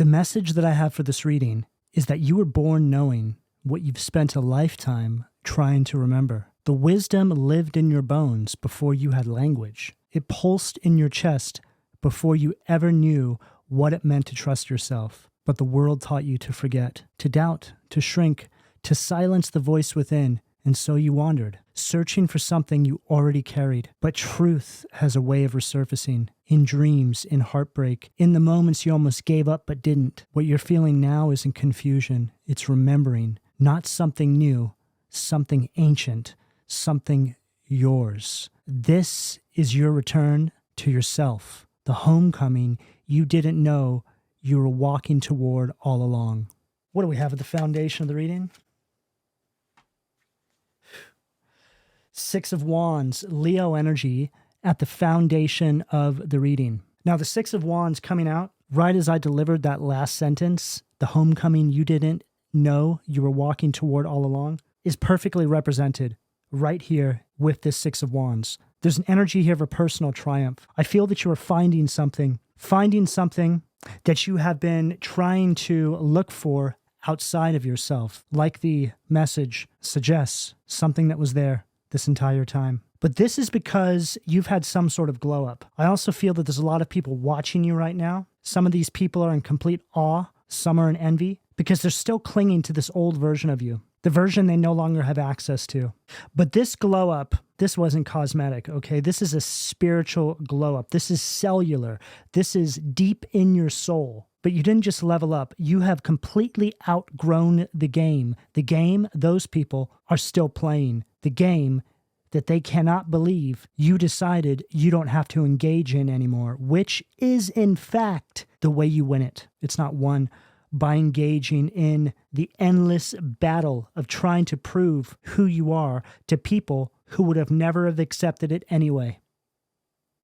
The message that I have for this reading is that you were born knowing what you've spent a lifetime trying to remember. The wisdom lived in your bones before you had language. It pulsed in your chest before you ever knew what it meant to trust yourself. But the world taught you to forget, to doubt, to shrink, to silence the voice within, and so you wandered, searching for something you already carried. But truth has a way of resurfacing, in dreams, in heartbreak, in the moments you almost gave up but didn't. What you're feeling now isn't confusion, it's remembering, not something new, something ancient, something yours. This is your return to yourself, the homecoming you didn't know you were walking toward all along. What do we have at the foundation of the reading? Six of Wands, Leo energy at the foundation of the reading. Now, the Six of Wands coming out right as I delivered that last sentence, the homecoming you didn't know you were walking toward all along, is perfectly represented right here with this Six of Wands. There's an energy here of a personal triumph. I feel that you are finding something that you have been trying to look for outside of yourself, like the message suggests, something that was there this entire time. But this is because you've had some sort of glow up. I also feel that there's a lot of people watching you right now. Some of these people are in complete awe, some are in envy, because they're still clinging to this old version of you, the version they no longer have access to. But this glow up, this wasn't cosmetic, okay? This is a spiritual glow up. This is cellular. This is deep in your soul. But you didn't just level up. You have completely outgrown the game. The game those people are still playing. The game that they cannot believe you decided you don't have to engage in anymore, which is, in fact, the way you win it. It's not won by engaging in the endless battle of trying to prove who you are to people who would have never have accepted it anyway.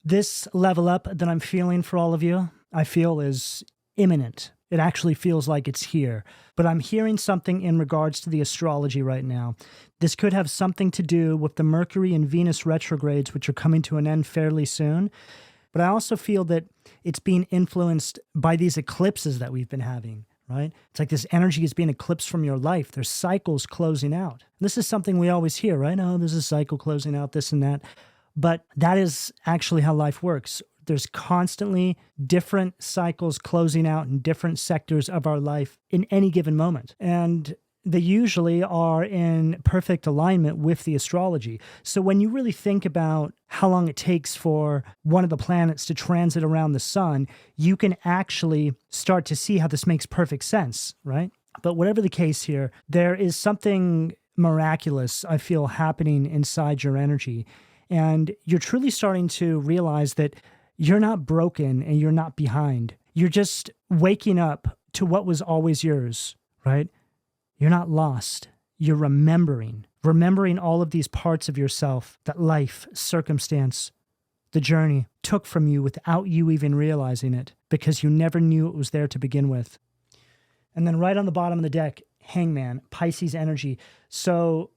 This level up that I'm feeling for all of you, I feel is imminent. It actually feels like it's here. But I'm hearing something in regards to the astrology right now. This could have something to do with the Mercury and Venus retrogrades, which are coming to an end fairly soon. But I also feel that it's being influenced by these eclipses that we've been having, right? It's like this energy is being eclipsed from your life. There's cycles closing out. This is something we always hear, right? Oh, there's a cycle closing out, this and that. But that is actually how life works. There's constantly different cycles closing out in different sectors of our life in any given moment. And they usually are in perfect alignment with the astrology. So when you really think about how long it takes for one of the planets to transit around the sun, you can actually start to see how this makes perfect sense, right? But whatever the case here, there is something miraculous, I feel, happening inside your energy. And you're truly starting to realize that you're not broken and you're not behind. You're just waking up to what was always yours, right? You're not lost. You're remembering all of these parts of yourself that life, circumstance, the journey took from you without you even realizing it, because you never knew it was there to begin with. And then right on the bottom of the deck, Hangman, Pisces energy. So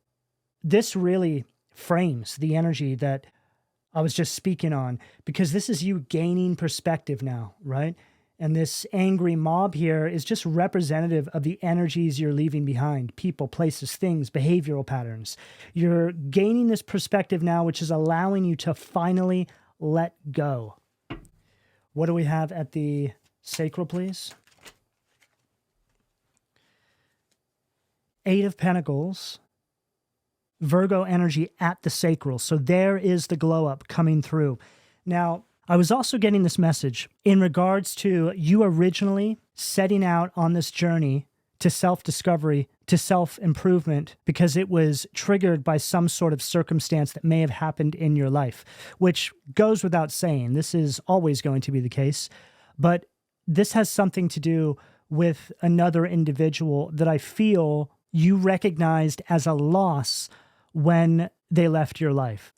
this really frames the energy that I was just speaking on, because this is you gaining perspective now, right? And this angry mob here is just representative of the energies you're leaving behind. People, places, things, behavioral patterns. You're gaining this perspective now, which is allowing you to finally let go. What do we have at the sacral, please? Eight of Pentacles. Virgo energy at the sacral. So there is the glow up coming through. Now, I was also getting this message in regards to you originally setting out on this journey to self-discovery, to self-improvement, because it was triggered by some sort of circumstance that may have happened in your life, which goes without saying. This is always going to be the case. But this has something to do with another individual that I feel you recognized as a loss when they left your life.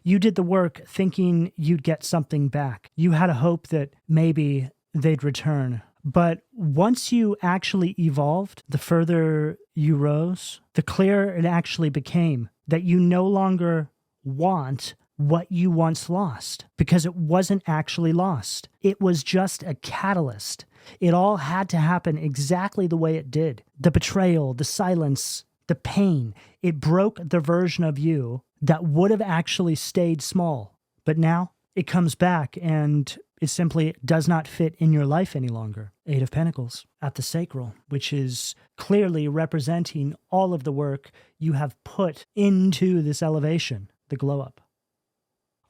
You did the work thinking you'd get something back. You had a hope that maybe they'd return. But once you actually evolved, the further you rose, the clearer it actually became that you no longer want what you once lost, because it wasn't actually lost. It was just a catalyst. It all had to happen exactly the way it did. The betrayal, the silence, the pain, it broke the version of you that would have actually stayed small. But now it comes back and it simply does not fit in your life any longer. Eight of Pentacles at the sacral, which is clearly representing all of the work you have put into this elevation, the glow up.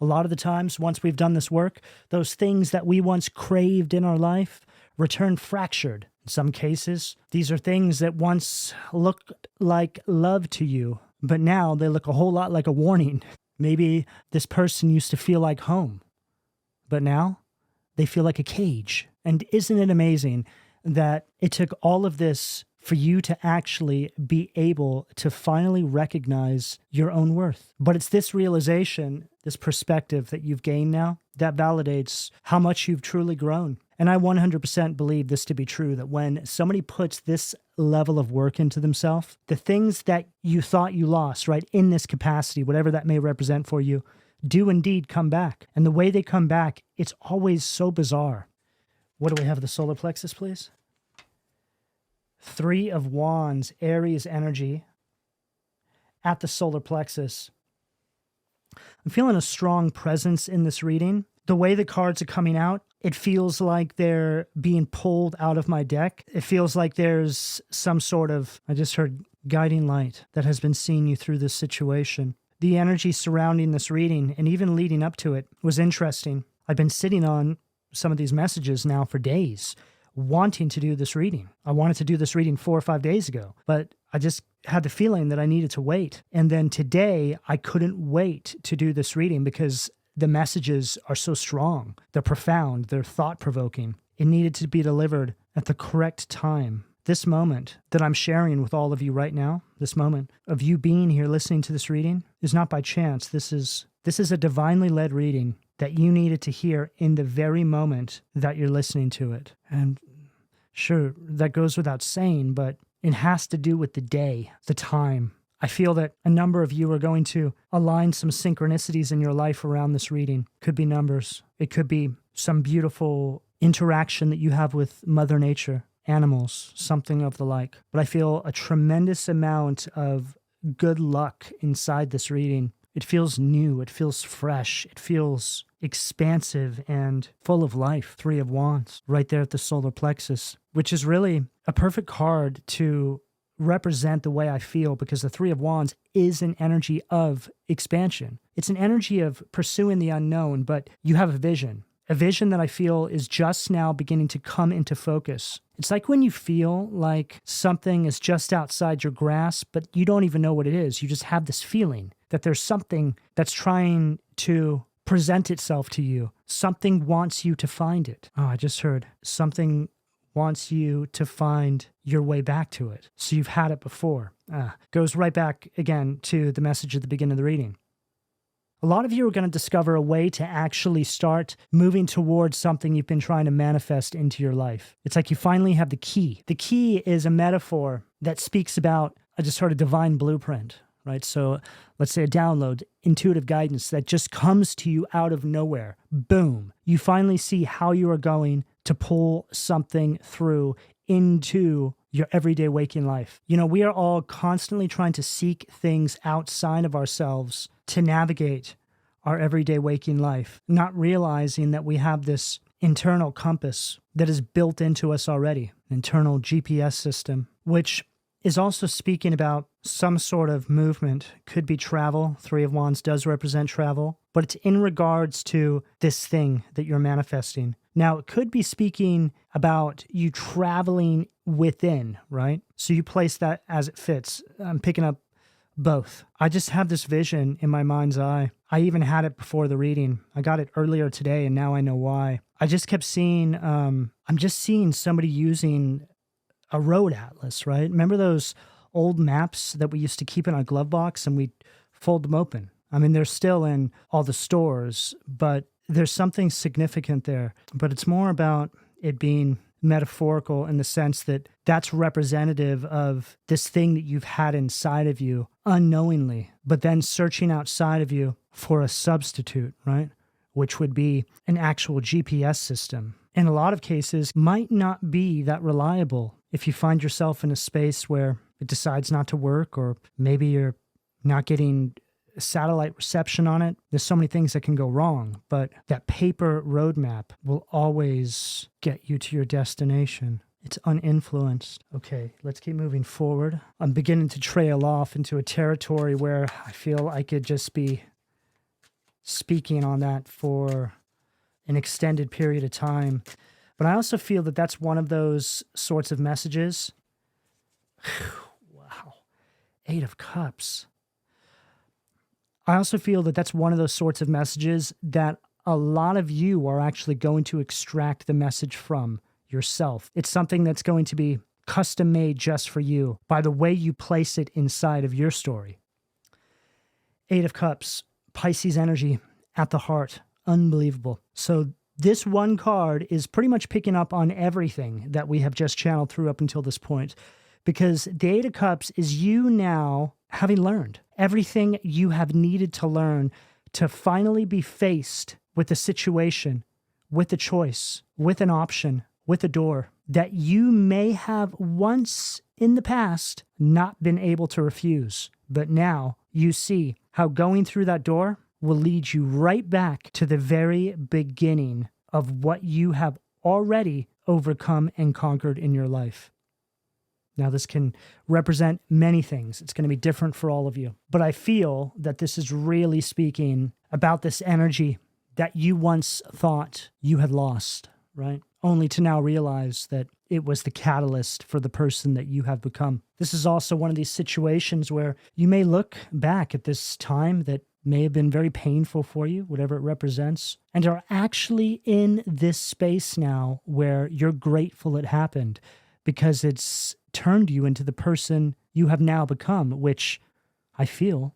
A lot of the times, once we've done this work, those things that we once craved in our life return fractured. In some cases, these are things that once looked like love to you, but now they look a whole lot like a warning. Maybe this person used to feel like home, but now they feel like a cage. And isn't it amazing that it took all of this for you to actually be able to finally recognize your own worth? But it's this realization, this perspective that you've gained now, that validates how much you've truly grown. And I 100% believe this to be true, that when somebody puts this level of work into themselves, the things that you thought you lost, right, in this capacity, whatever that may represent for you, do indeed come back. And the way they come back, it's always so bizarre. What do we have at the solar plexus, please? Three of Wands, Aries energy at the solar plexus. I'm feeling a strong presence in this reading. The way the cards are coming out, it feels like they're being pulled out of my deck. It feels like there's some sort of, I just heard, guiding light that has been seeing you through this situation. The energy surrounding this reading and even leading up to it was interesting. I've been sitting on some of these messages now for days, wanting to do this reading. I wanted to do this reading 4 or 5 days ago, but I just had the feeling that I needed to wait. And then today, I couldn't wait to do this reading because the messages are so strong. They're profound. They're thought-provoking. It needed to be delivered at the correct time. This moment that I'm sharing with all of you right now, this moment of you being here listening to this reading, is not by chance. This is a divinely led reading that you needed to hear in the very moment that you're listening to it. And sure, that goes without saying, but it has to do with the day, the time. I feel that a number of you are going to align some synchronicities in your life around this reading. Could be numbers. It could be some beautiful interaction that you have with Mother Nature, animals, something of the like. But I feel a tremendous amount of good luck inside this reading. It feels new. It feels fresh. It feels expansive and full of life. Three of Wands right there at the solar plexus, which is really a perfect card to represent the way I feel, because the Three of Wands is an energy of expansion. It's an energy of pursuing the unknown, but you have a vision that I feel is just now beginning to come into focus. It's like when you feel like something is just outside your grasp, but you don't even know what it is. You just have this feeling that there's something that's trying to present itself to you. Something wants you to find it. Oh, I just heard something wants you to find your way back to it. So you've had it before. Goes right back again to the message at the beginning of the reading. A lot of you are going to discover a way to actually start moving towards something you've been trying to manifest into your life. It's like you finally have the key. The key is a metaphor that speaks about, I just heard, a divine blueprint, right? So let's say a download, intuitive guidance that just comes to you out of nowhere. Boom. You finally see how you are going to pull something through into your everyday waking life. You know, we are all constantly trying to seek things outside of ourselves to navigate our everyday waking life, not realizing that we have this internal compass that is built into us already, an internal GPS system, which is also speaking about some sort of movement. Could be travel. Three of Wands does represent travel, but it's in regards to this thing that you're manifesting. Now, it could be speaking about you traveling within, right? So you place that as it fits. I'm picking up both. I just have this vision in my mind's eye. I even had it before the reading. I got it earlier today, and now I know why. I just kept seeing, I'm just seeing somebody using a road atlas, right? Remember those old maps that we used to keep in our glove box and we'd fold them open? I mean, they're still in all the stores, but there's something significant there. But it's more about it being metaphorical in the sense that that's representative of this thing that you've had inside of you unknowingly, but then searching outside of you for a substitute, right? Which would be an actual GPS system. in a lot of cases, might not be that reliable. If you find yourself in a space where it decides not to work, or maybe you're not getting satellite reception on it, there's so many things that can go wrong. But that paper roadmap will always get you to your destination. It's uninfluenced. Okay, let's keep moving forward. I'm beginning to trail off into a territory where I feel I could just be speaking on that for an extended period of time. But I also feel that that's one of those sorts of messages. Wow. 8 of Cups. I also feel that that's one of those sorts of messages that a lot of you are actually going to extract the message from yourself. It's something that's going to be custom made just for you by the way you place it inside of your story. 8 of Cups, Pisces energy at the heart. Unbelievable. So this one card is pretty much picking up on everything that we have just channeled through up until this point, because the 8 of Cups is you now having learned everything you have needed to learn to finally be faced with a situation, with a choice, with an option, with a door that you may have once in the past not been able to refuse. But now you see how going through that door will lead you right back to the very beginning of what you have already overcome and conquered in your life. Now, this can represent many things. It's going to be different for all of you. But I feel that this is really speaking about this energy that you once thought you had lost, right? Only to now realize that it was the catalyst for the person that you have become. This is also one of these situations where you may look back at this time that may have been very painful for you, whatever it represents, and are actually in this space now where you're grateful it happened, because it's turned you into the person you have now become, which I feel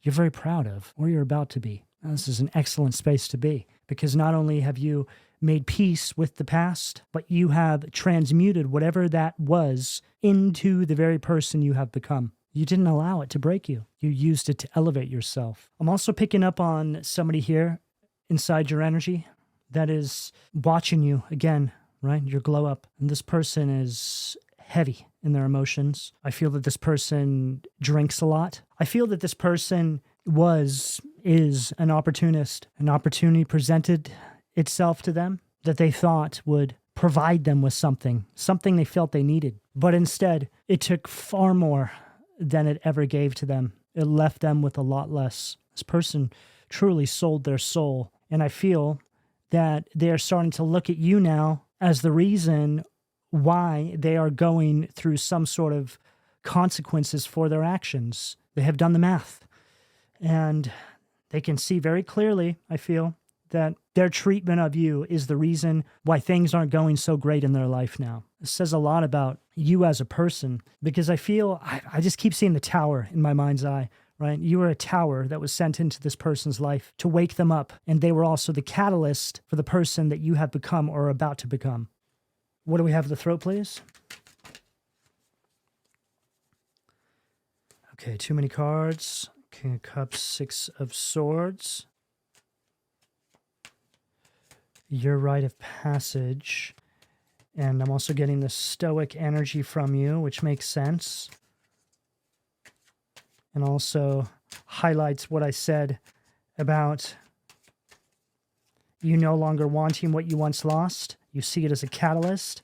you're very proud of, or you're about to be. Now, this is an excellent space to be, because not only have you made peace with the past, but you have transmuted whatever that was into the very person you have become. You didn't allow it to break you. You used it to elevate yourself. I'm also picking up on somebody here inside your energy that is watching you again, right? Your glow up. And this person is heavy in their emotions. I feel that this person drinks a lot. I feel that this person is an opportunist. An opportunity presented itself to them that they thought would provide them with something they felt they needed. But instead, it took far more than it ever gave to them. It left them with a lot less. This person truly sold their soul. And I feel that they are starting to look at you now as the reason why they are going through some sort of consequences for their actions. They have done the math. And they can see very clearly, I feel, that their treatment of you is the reason why things aren't going so great in their life now. It says a lot about you as a person, because I feel, I just keep seeing the tower in my mind's eye, right? You were a tower that was sent into this person's life to wake them up, and they were also the catalyst for the person that you have become or are about to become. What do we have at the throat, please? Okay, too many cards. King of Cups, 6 of Swords. Your rite of passage. And I'm also getting the stoic energy from you, which makes sense. And also highlights what I said about you no longer wanting what you once lost. You see it as a catalyst.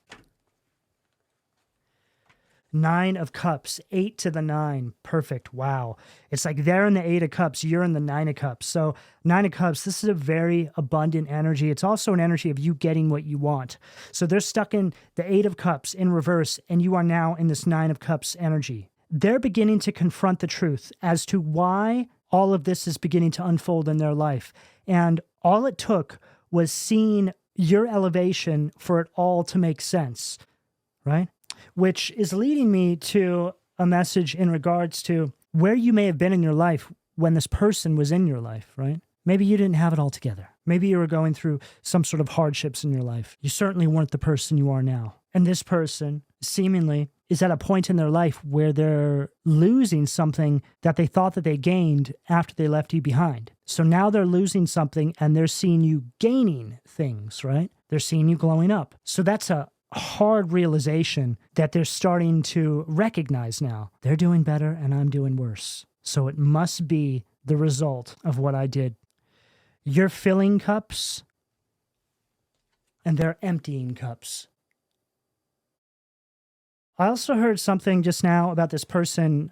9 of Cups, 8 to the 9. Perfect. Wow. It's like they're in the 8 of Cups, you're in the 9 of Cups. So 9 of Cups, this is a very abundant energy. It's also an energy of you getting what you want. So they're stuck in the 8 of Cups in reverse, and you are now in this 9 of Cups energy. They're beginning to confront the truth as to why all of this is beginning to unfold in their life. And all it took was seeing your elevation for it all to make sense, right? Which is leading me to a message in regards to where you may have been in your life when this person was in your life, right? Maybe you didn't have it all together. Maybe you were going through some sort of hardships in your life. You certainly weren't the person you are now. And this person seemingly is at a point in their life where they're losing something that they thought that they gained after they left you behind. So now they're losing something and they're seeing you gaining things, right? They're seeing you glowing up. So that's a hard realization that they're starting to recognize now. They're doing better and I'm doing worse. So it must be the result of what I did. You're filling cups and they're emptying cups. I also heard something just now about this person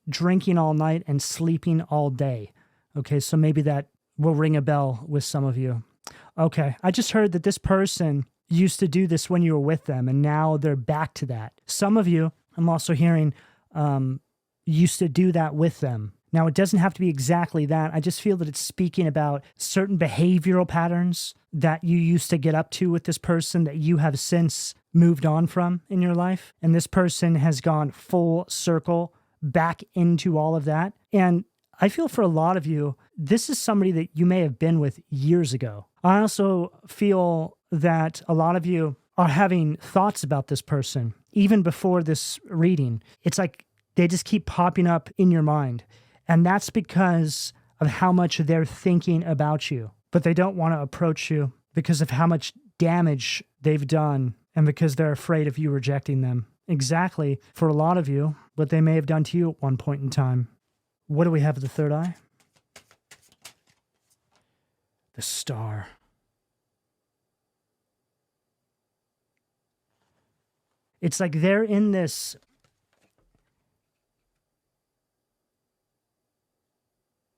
drinking all night and sleeping all day. Okay, so maybe that will ring a bell with some of you. Okay, I just heard that this person used to do this when you were with them, and now they're back to that. Some of you, I'm also hearing, used to do that with them. Now, it doesn't have to be exactly that. I just feel that it's speaking about certain behavioral patterns that you used to get up to with this person that you have since moved on from in your life. And this person has gone full circle back into all of that. And I feel for a lot of you, this is somebody that you may have been with years ago. I also feel that a lot of you are having thoughts about this person even before this reading. It's like they just keep popping up in your mind. And that's because of how much they're thinking about you. But they don't want to approach you because of how much damage they've done and because they're afraid of you rejecting them. Exactly, for a lot of you, what they may have done to you at one point in time. What do we have at the third eye? The Star. It's like they're in this...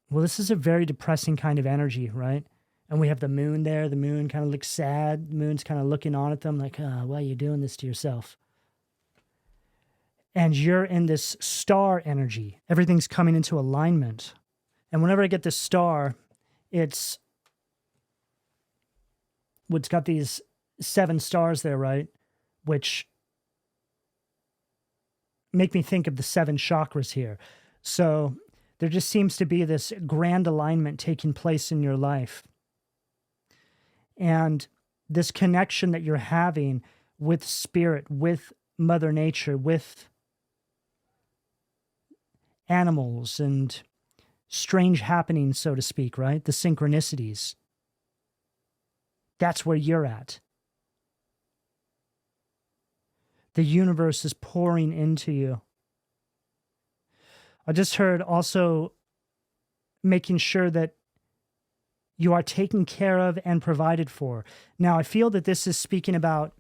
Well, this is a very depressing kind of energy, right? And we have the moon there. The moon kind of looks sad. The moon's kind of looking on at them like, why are you doing this to yourself? And you're in this star energy. Everything's coming into alignment. And whenever I get this star, it's got these 7 stars there, right? Which make me think of the 7 chakras here. So there just seems to be this grand alignment taking place in your life. And this connection that you're having with spirit, with Mother Nature, with animals and strange happenings, so to speak, right? The synchronicities. That's where you're at. The universe is pouring into you. I just heard also making sure that you are taken care of and provided for. Now, I feel that this is speaking about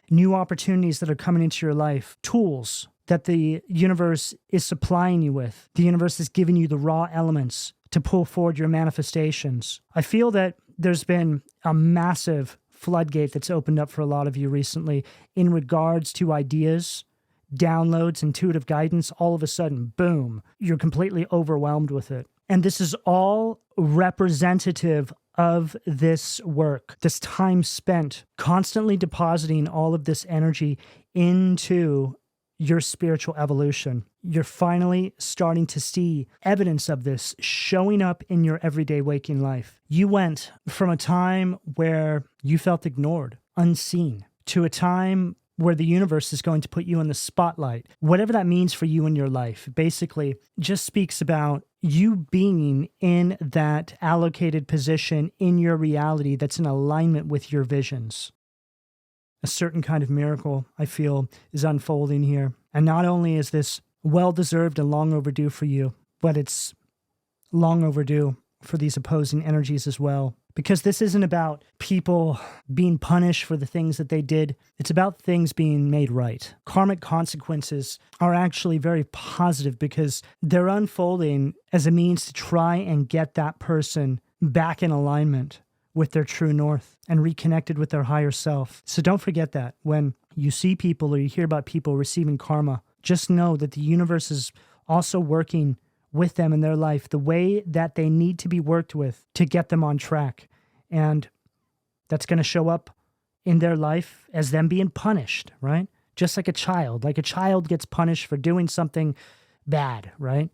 new opportunities that are coming into your life, tools that the universe is supplying you with. The universe is giving you the raw elements to pull forward your manifestations. I feel that there's been a massive floodgate that's opened up for a lot of you recently in regards to ideas, downloads, intuitive guidance. All of a sudden, boom, you're completely overwhelmed with it. And this is all representative of this work, this time spent constantly depositing all of this energy into your spiritual evolution. You're finally starting to see evidence of this showing up in your everyday waking life. You went from a time where you felt ignored, unseen, to a time where the universe is going to put you in the spotlight. Whatever that means for you in your life, basically just speaks about you being in that allocated position in your reality that's in alignment with your visions. A certain kind of miracle, I feel, is unfolding here. And not only is this well-deserved and long overdue for you, but it's long overdue for these opposing energies as well. Because this isn't about people being punished for the things that they did. It's about things being made right. Karmic consequences are actually very positive because they're unfolding as a means to try and get that person back in alignment with their true north and reconnected with their higher self. So don't forget that when you see people or you hear about people receiving karma, just know that the universe is also working with them in their life the way that they need to be worked with to get them on track. And that's going to show up in their life as them being punished, right? Just like a child. Like a child gets punished for doing something bad, right?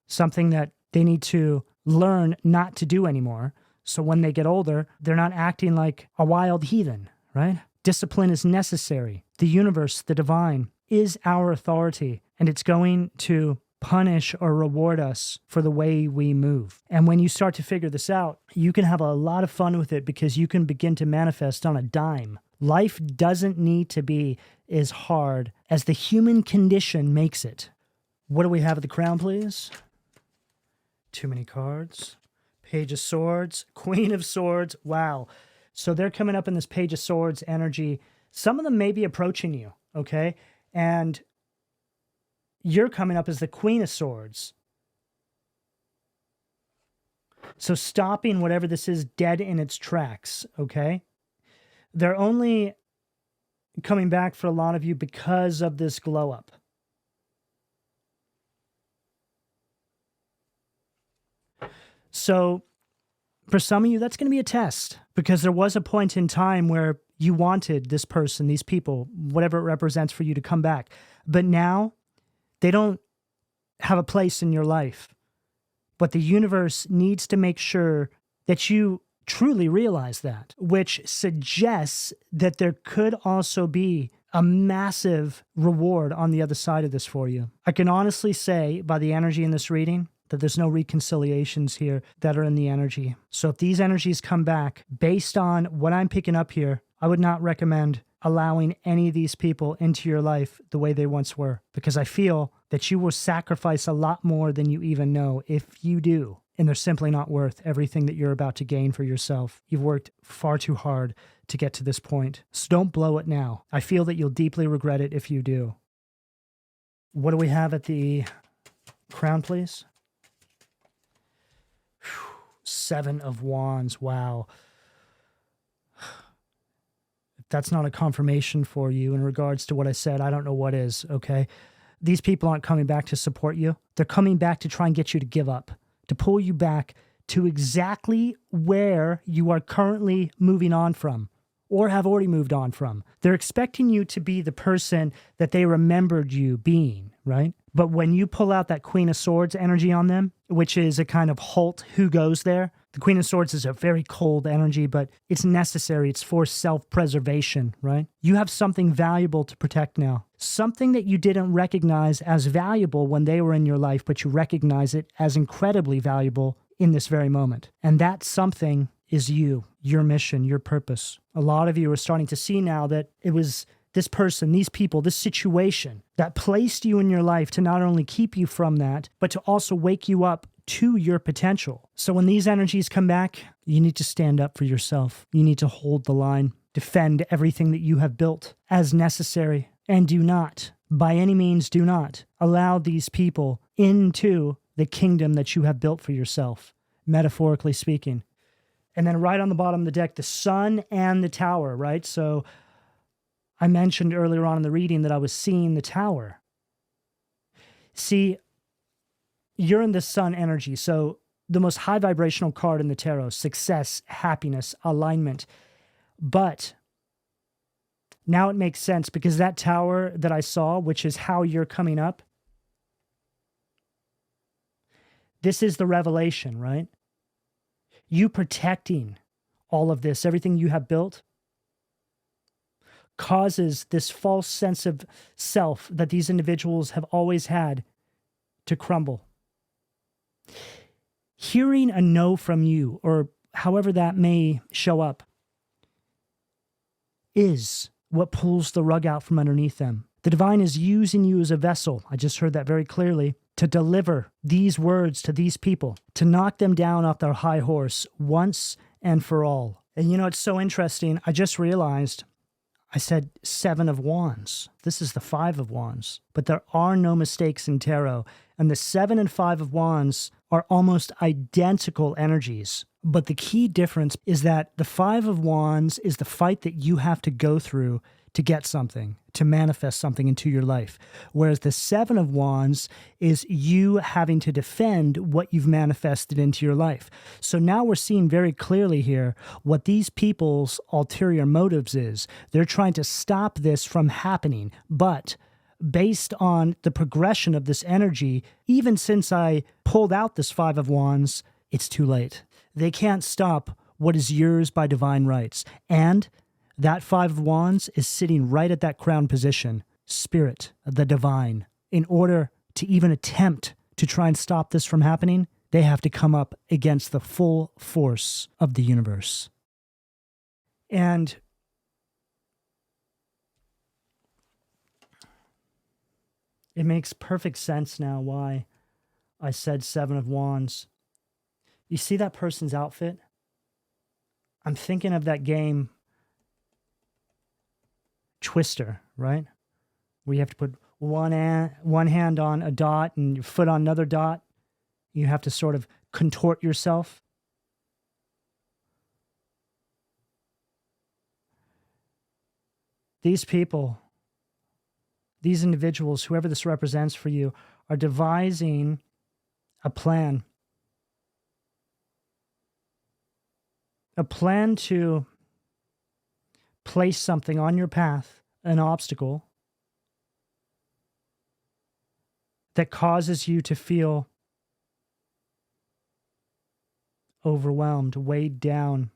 Something that they need to learn not to do anymore. So when they get older, they're not acting like a wild heathen, right? Discipline is necessary. The universe, the divine, is our authority, and it's going to punish or reward us for the way we move. And when you start to figure this out, you can have a lot of fun with it because you can begin to manifest on a dime. Life doesn't need to be as hard as the human condition makes it. What do we have at the crown, please? Too many cards. Page of Swords, Queen of Swords. Wow. So they're coming up in this Page of Swords energy. Some of them may be approaching you, okay? And you're coming up as the Queen of Swords. So stopping whatever this is dead in its tracks, okay? They're only coming back for a lot of you because of this glow up. So for some of you, that's going to be a test because there was a point in time where you wanted this person, these people, whatever it represents for you to come back. But now they don't have a place in your life. But the universe needs to make sure that you truly realize that, which suggests that there could also be a massive reward on the other side of this for you. I can honestly say by the energy in this reading that there's no reconciliations here that are in the energy. So if these energies come back based on what I'm picking up here, I would not recommend allowing any of these people into your life the way they once were, because I feel that you will sacrifice a lot more than you even know if you do. And they're simply not worth everything that you're about to gain for yourself. You've worked far too hard to get to this point. So don't blow it now. I feel that you'll deeply regret it if you do. What do we have at the crown, please? Seven of Wands. Wow. If that's not a confirmation for you in regards to what I said, I don't know what is, okay? These people aren't coming back to support you. They're coming back to try and get you to give up, to pull you back to exactly where you are currently moving on from or have already moved on from. They're expecting you to be the person that they remembered you being, right? But when you pull out that Queen of Swords energy on them, which is a kind of halt, who goes there? The Queen of Swords is a very cold energy, but it's necessary. It's for self-preservation, right? You have something valuable to protect now. Something that you didn't recognize as valuable when they were in your life, but you recognize it as incredibly valuable in this very moment. And that something is you, your mission, your purpose. A lot of you are starting to see now that it was this person, these people, this situation that placed you in your life to not only keep you from that, but to also wake you up to your potential. So when these energies come back, you need to stand up for yourself. You need to hold the line, defend everything that you have built as necessary, and do not, by any means, do not allow these people into the kingdom that you have built for yourself, metaphorically speaking. And then right on the bottom of the deck, the sun and the tower, right? So I mentioned earlier on in the reading that I was seeing the tower. See, you're in the sun energy, so the most high vibrational card in the tarot, success, happiness, alignment. But now it makes sense because that tower that I saw, which is how you're coming up, this is the revelation, right? You protecting all of this, everything you have built, causes this false sense of self that these individuals have always had to crumble. Hearing a no from you, or however that may show up, is what pulls the rug out from underneath them. The divine is using you as a vessel, I just heard that very clearly, to deliver these words to these people, to knock them down off their high horse once and for all. And you know, it's so interesting. I just realized I said 7 of Wands. This is the 5 of Wands. But there are no mistakes in tarot. And the 7 and 5 of Wands are almost identical energies. But the key difference is that the 5 of Wands is the fight that you have to go through to get something, to manifest something into your life. Whereas the 7 of Wands is you having to defend what you've manifested into your life. So now we're seeing very clearly here what these people's ulterior motives is. They're trying to stop this from happening. But based on the progression of this energy, even since I pulled out this 5 of Wands, it's too late. They can't stop what is yours by divine rights. And that 5 of Wands is sitting right at that crown position. spirit, the divine. In order to even attempt to try and stop this from happening, they have to come up against the full force of the universe. And it makes perfect sense now why I said Seven of Wands. You see that person's outfit? I'm thinking of that game Twister, right? Where you have to put one hand on a dot and your foot on another dot. You have to sort of contort yourself. These people, these individuals, whoever this represents for you, are devising a plan. A plan to place something on your path, an obstacle, that causes you to feel overwhelmed, weighed down.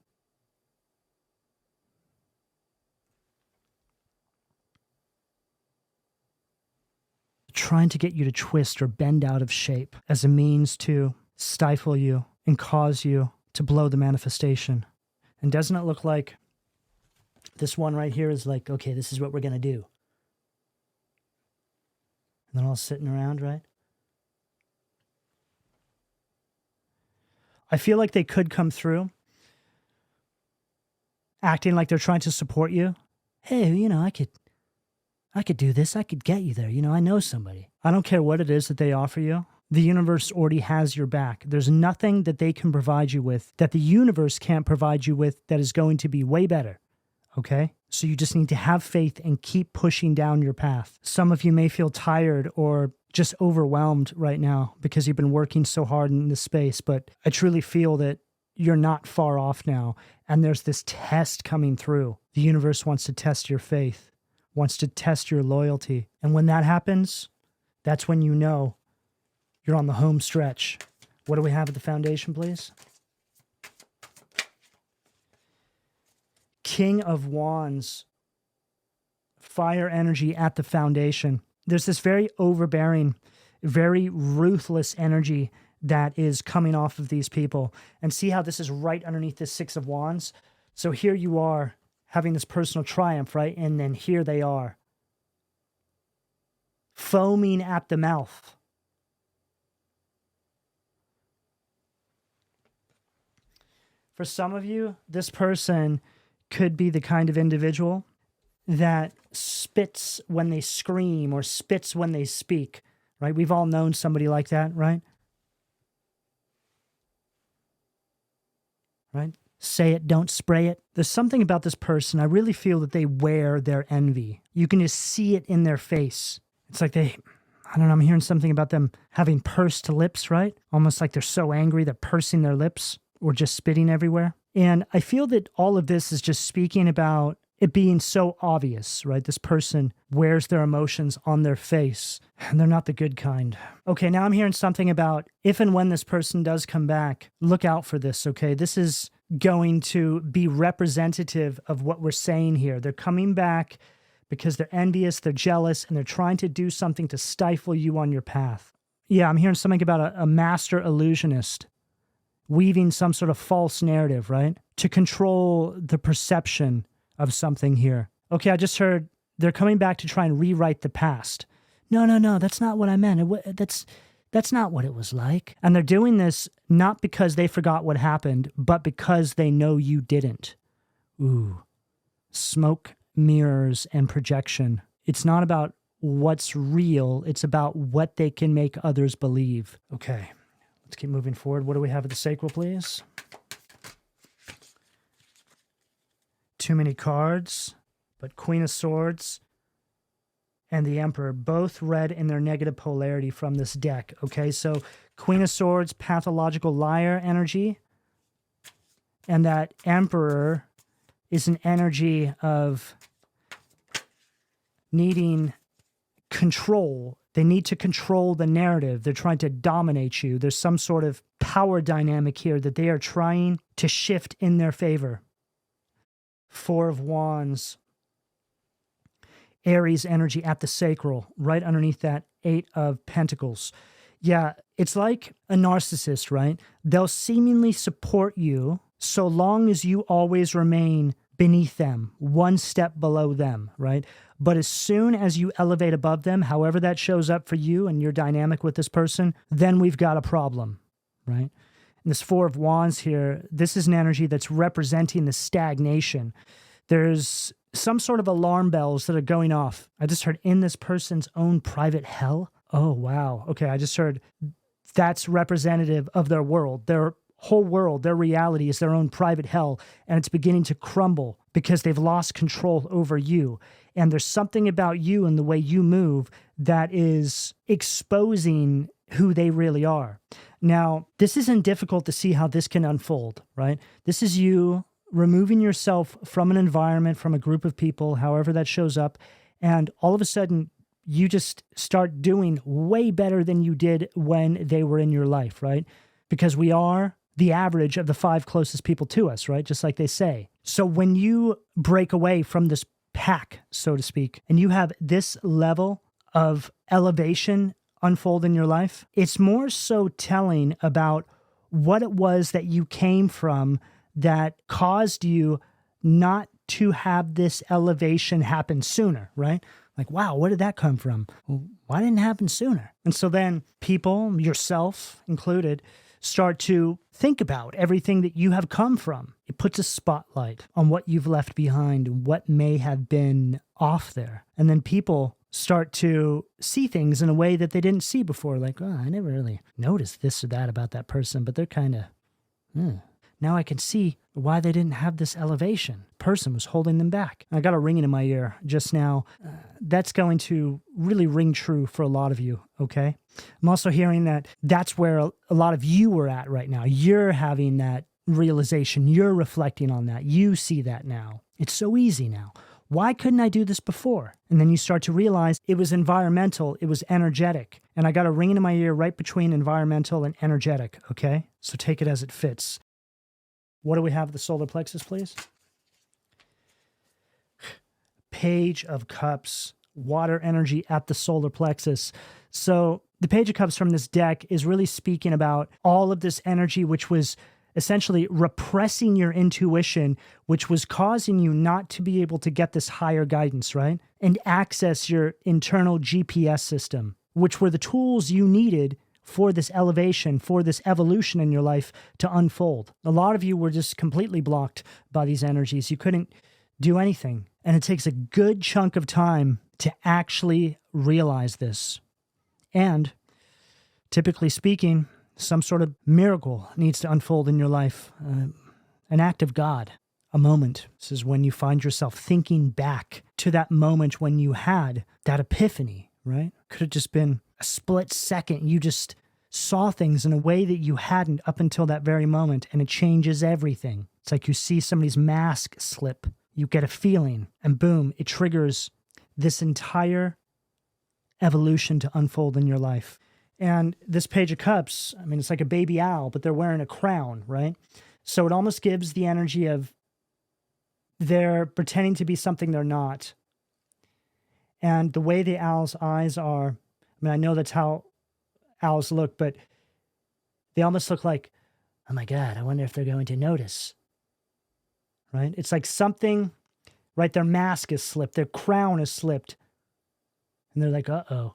Trying to get you to twist or bend out of shape as a means to stifle you and cause you to blow the manifestation. And doesn't it look like this one right here is like, okay, this is what we're going to do. And they're all sitting around, right? I feel like they could come through acting like they're trying to support you. Hey, I could do this. I could get you there. I know somebody. I don't care what it is that they offer you. The universe already has your back. There's nothing that they can provide you with that the universe can't provide you with that is going to be way better. Okay? So you just need to have faith and keep pushing down your path. Some of you may feel tired or just overwhelmed right now because you've been working so hard in this space, but I truly feel that you're not far off now, and there's this test coming through. The universe wants to test your faith, wants to test your loyalty, and when that happens, that's when you know you're on the home stretch. What do we have at the foundation, please? King of Wands, fire energy at the foundation. There's this very overbearing, very ruthless energy that is coming off of these people. And see how this is right underneath this Six of Wands? So here you are having this personal triumph, right? And then here they are, foaming at the mouth. For some of you, this person could be the kind of individual that spits when they scream or spits when they speak, right? We've all known somebody like that, right? Right? Say it, don't spray it. There's something about this person. I really feel that they wear their envy. You can just see it in their face. It's like I don't know, I'm hearing something about them having pursed lips, right? Almost like they're so angry they're pursing their lips or just spitting everywhere. And I feel that all of this is just speaking about it being so obvious, right? This person wears their emotions on their face, and they're not the good kind. Okay, now I'm hearing something about if and when this person does come back, look out for this, okay? This is going to be representative of what we're saying here. They're coming back because they're envious, they're jealous, and they're trying to do something to stifle you on your path. Yeah, I'm hearing something about a master illusionist weaving some sort of false narrative, right? To control the perception of something here. Okay, I just heard they're coming back to try and rewrite the past. No, that's not what I meant. That's not what it was like. And they're doing this not because they forgot what happened, but because they know you didn't. Ooh, smoke, mirrors, and projection. It's not about what's real. It's about what they can make others believe. Okay, let's keep moving forward. What do we have at the sacral, please? Too many cards, but Queen of Swords and the Emperor, both read in their negative polarity from this deck. Okay, so Queen of Swords, pathological liar energy, and that Emperor is an energy of needing control. They need to control the narrative. They're trying to dominate you. There's some sort of power dynamic here that they are trying to shift in their favor. Four of Wands. Aries energy at the sacral, right underneath that 8 of Pentacles. Yeah, it's like a narcissist, right? They'll seemingly support you so long as you always remain beneath them, one step below them, right? But as soon as you elevate above them, however that shows up for you and your dynamic with this person, then we've got a problem, right? And this 4 of Wands here, this is an energy that's representing the stagnation. There's some sort of alarm bells that are going off. I just heard in this person's own private hell. Oh, wow. Okay, I just heard that's representative of their world. Their whole world, their reality is their own private hell, and it's beginning to crumble because they've lost control over you. And there's something about you and the way you move that is exposing who they really are. Now, this isn't difficult to see how this can unfold, right? This is you removing yourself from an environment, from a group of people, however that shows up, and all of a sudden, you just start doing way better than you did when they were in your life, right? Because we are the average of the 5 closest people to us, right? Just like they say. So when you break away from this pack, so to speak, and you have this level of elevation unfold in your life, it's more so telling about what it was that you came from that caused you not to have this elevation happen sooner, right? Like, wow, where did that come from? Well, why didn't it happen sooner? And so then people, yourself included, start to think about everything that you have come from. It puts a spotlight on what you've left behind and what may have been off there. And then people start to see things in a way that they didn't see before. Like, oh, I never really noticed this or that about that person, but they're kind of, now I can see why they didn't have this elevation. Person was holding them back. I got a ringing in my ear just now. That's going to really ring true for a lot of you, okay? I'm also hearing that that's where a lot of you are at right now. You're having that realization. You're reflecting on that. You see that now. It's so easy now. Why couldn't I do this before? And then you start to realize it was environmental. It was energetic. And I got a ringing in my ear right between environmental and energetic, okay? So take it as it fits. What do we have at the solar plexus, please? Page of Cups, water energy at the solar plexus. So the Page of Cups from this deck is really speaking about all of this energy, which was essentially repressing your intuition, which was causing you not to be able to get this higher guidance, right? And access your internal GPS system, which were the tools you needed for this elevation, for this evolution in your life to unfold. A lot of you were just completely blocked by these energies. You couldn't do anything. And it takes a good chunk of time to actually realize this. And typically speaking, some sort of miracle needs to unfold in your life. An act of God, a moment. This is when you find yourself thinking back to that moment when you had that epiphany, right? Could have just been a split second. You just saw things in a way that you hadn't up until that very moment, and it changes everything. It's like you see somebody's mask slip. You get a feeling, and boom, it triggers this entire evolution to unfold in your life. And this Page of Cups, I mean, it's like a baby owl, but they're wearing a crown, right? So it almost gives the energy of they're pretending to be something they're not. And the way the owl's eyes are, I mean, I know that's how owls look, but they almost look like, oh my God, I wonder if they're going to notice, right? It's like something, right? Their mask is slipped, their crown is slipped, and they're like, uh-oh.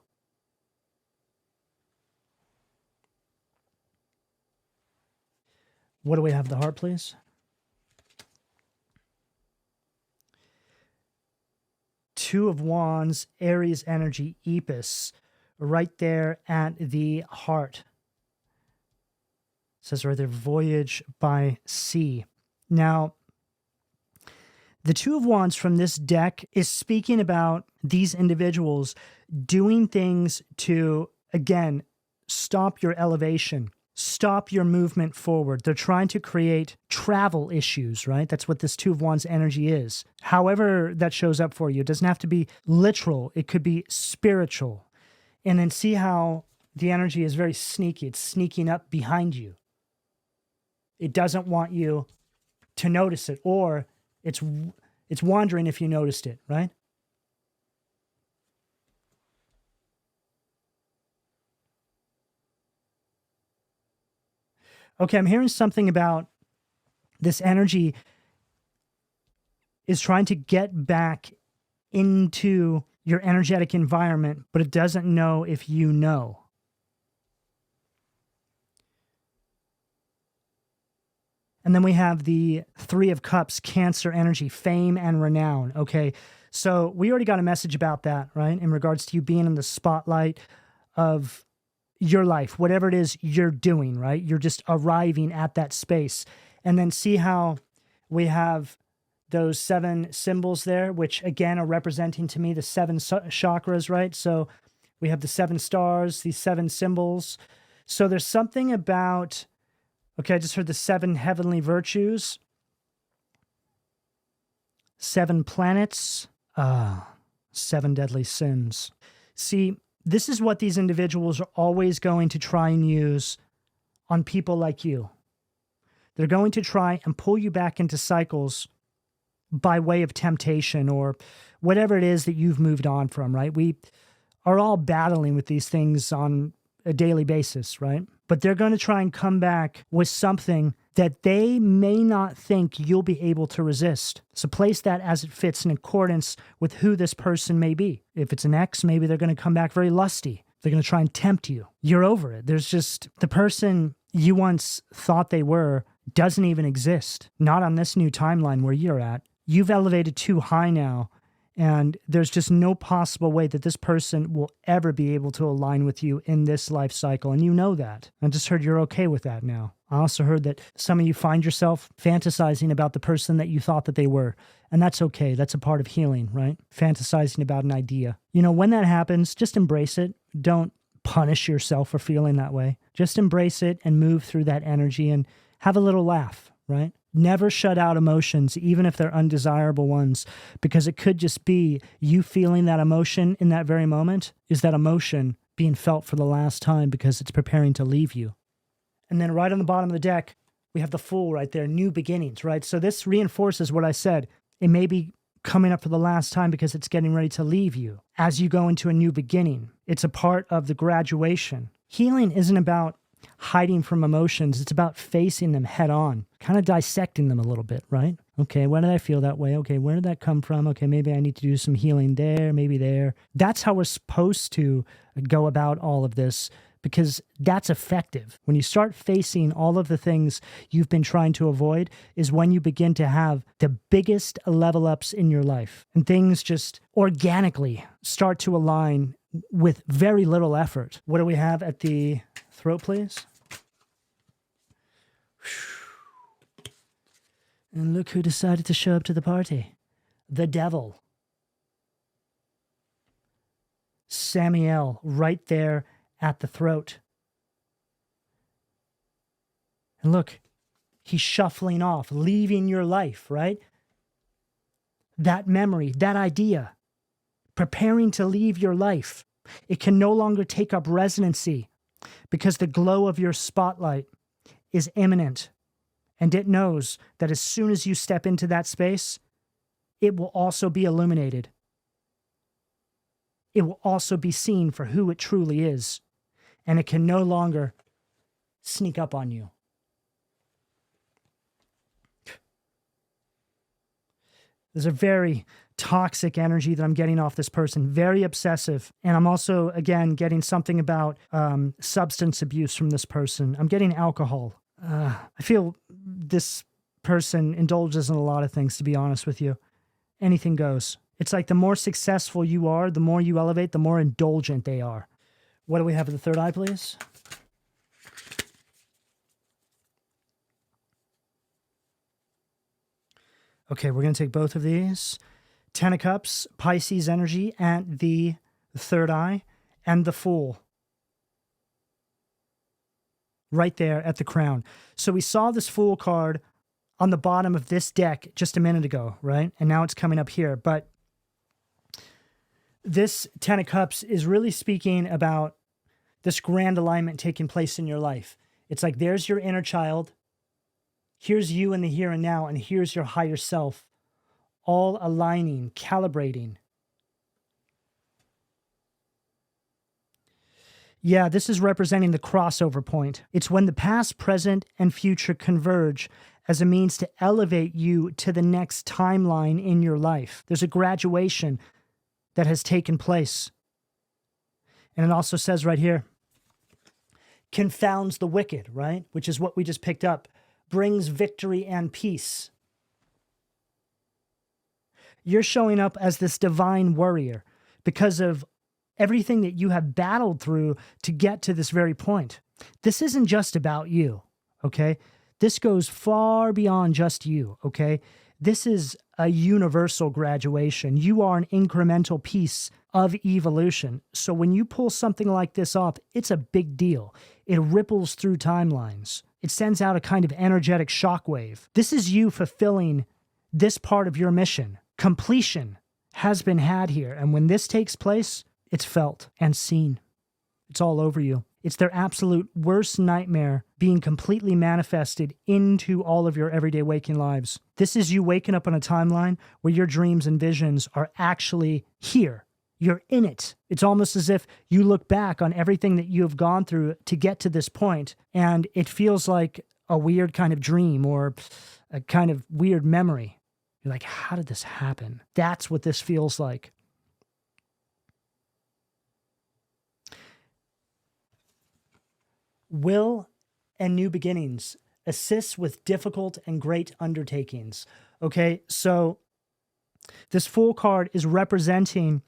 What do we have? The heart, please. Two of Wands, Aries energy, Epis, right there at the heart. It says right there, voyage by sea. Now, the Two of Wands from this deck is speaking about these individuals doing things to, again, stop your elevation, stop your movement forward. They're trying to create travel issues, right? That's what this Two of Wands energy is. However that shows up for you, it doesn't have to be literal. It could be spiritual. And then see how the energy is very sneaky. It's sneaking up behind you. It doesn't want you to notice it, or it's wondering if you noticed it, right? Okay, I'm hearing something about this energy is trying to get back into your energetic environment, but it doesn't know if you know. And then we have the Three of Cups, Cancer energy, fame and renown. Okay, so we already got a message about that, right? In regards to you being in the spotlight of your life, whatever it is you're doing, right? You're just arriving at that space. And then see how we have those 7 symbols there, which again are representing to me the 7 chakras, right? So we have the 7 stars, these 7 symbols. So there's something about, okay, I just heard the 7 heavenly virtues, 7 planets, 7 deadly sins. See, this is what these individuals are always going to try and use on people like you. They're going to try and pull you back into cycles by way of temptation or whatever it is that you've moved on from, right? We are all battling with these things on a daily basis, right? But they're going to try and come back with something that they may not think you'll be able to resist. So place that as it fits in accordance with who this person may be. If it's an ex, maybe they're going to come back very lusty. They're going to try and tempt you. You're over it. There's just the person you once thought they were doesn't even exist. Not on this new timeline where you're at. You've elevated too high now, and there's just no possible way that this person will ever be able to align with you in this life cycle, and you know that. I just heard you're okay with that now. I also heard that some of you find yourself fantasizing about the person that you thought that they were, and that's okay. That's a part of healing, right? Fantasizing about an idea. You know, when that happens, just embrace it. Don't punish yourself for feeling that way. Just embrace it and move through that energy and have a little laugh, right? Never shut out emotions, even if they're undesirable ones, because it could just be you feeling that emotion in that very moment is that emotion being felt for the last time because it's preparing to leave you. And then right on the bottom of the deck, we have the Fool right there, new beginnings, right? So this reinforces what I said. It may be coming up for the last time because it's getting ready to leave you as you go into a new beginning. It's a part of the graduation. Healing isn't about hiding from emotions. It's about facing them head on, kind of dissecting them a little bit, right? Okay, why did I feel that way? Okay, where did that come from? Okay, maybe I need to do some healing there, maybe there. That's how we're supposed to go about all of this, because that's effective. When you start facing all of the things you've been trying to avoid is when you begin to have the biggest level ups in your life, and things just organically start to align with very little effort. What do we have at the throat, please? And look who decided to show up to the party. The devil. Samael, right there at the throat. And look, he's shuffling off, leaving your life, right? That memory, that idea, preparing to leave your life. It can no longer take up residency because the glow of your spotlight is imminent. And it knows that as soon as you step into that space, it will also be illuminated. It will also be seen for who it truly is. And it can no longer sneak up on you. There's a very toxic energy that I'm getting off this person, very obsessive. And I'm also, again, getting something about substance abuse from this person. I'm getting alcohol. I feel this person indulges in a lot of things, to be honest with you. Anything goes. It's like the more successful you are, the more you elevate, the more indulgent they are. What do we have at the third eye, please? Okay, we're going to take both of these. 10 of Cups, Pisces energy at the third eye, and the Fool. Right there at the crown. So we saw this Fool card on the bottom of this deck just a minute ago, right? And now it's coming up here. But this 10 of Cups is really speaking about this grand alignment taking place in your life. It's like there's your inner child. Here's you in the here and now, and here's your higher self, all aligning, calibrating. Yeah, this is representing the crossover point. It's when the past, present, and future converge as a means to elevate you to the next timeline in your life. There's a graduation that has taken place. And it also says right here, confounds the wicked, right? Which is what we just picked up. Brings victory and peace. You're showing up as this divine warrior because of everything that you have battled through to get to this very point. This isn't just about you, okay? This goes far beyond just you, okay? This is a universal graduation. You are an incremental piece of evolution. So when you pull something like this off, it's a big deal. It ripples through timelines. It sends out a kind of energetic shockwave. This is you fulfilling this part of your mission. Completion has been had here. And when this takes place, it's felt and seen. It's all over you. It's their absolute worst nightmare being completely manifested into all of your everyday waking lives. This is you waking up on a timeline where your dreams and visions are actually here. You're in it. It's almost as if you look back on everything that you have gone through to get to this point, and it feels like a weird kind of dream or a kind of weird memory. You're like, how did this happen? That's what this feels like. Will and new beginnings assists with difficult and great undertakings. Okay, so this Fool card is representing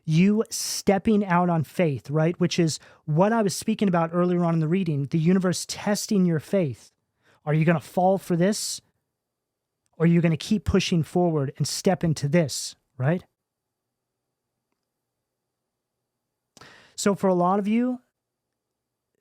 you stepping out on faith, right? Which is what I was speaking about earlier on in the reading, the universe testing your faith. Are you going to fall for this? Or are you going to keep pushing forward and step into this, right? So for a lot of you,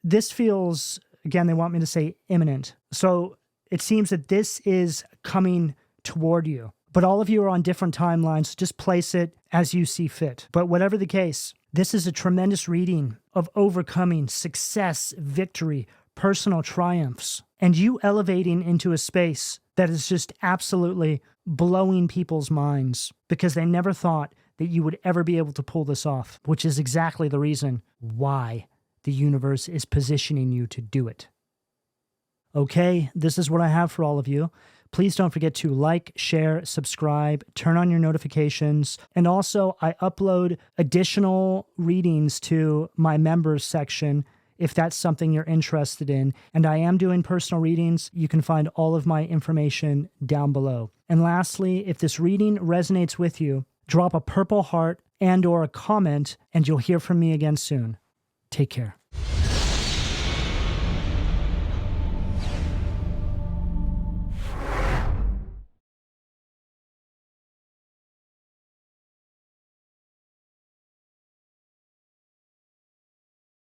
this feels, again, they want me to say imminent. So it seems that this is coming toward you. But all of you are on different timelines. So just place it as you see fit. But whatever the case, this is a tremendous reading of overcoming, success, victory, personal triumphs, and you elevating into a space that is just absolutely blowing people's minds because they never thought that you would ever be able to pull this off, which is exactly the reason why the universe is positioning you to do it. Okay, this is what I have for all of you. Please don't forget to like, share, subscribe, turn on your notifications. And also, I upload additional readings to my members section if that's something you're interested in. And I am doing personal readings. You can find all of my information down below. And lastly, if this reading resonates with you, drop a purple heart and/or a comment, and you'll hear from me again soon. Take care.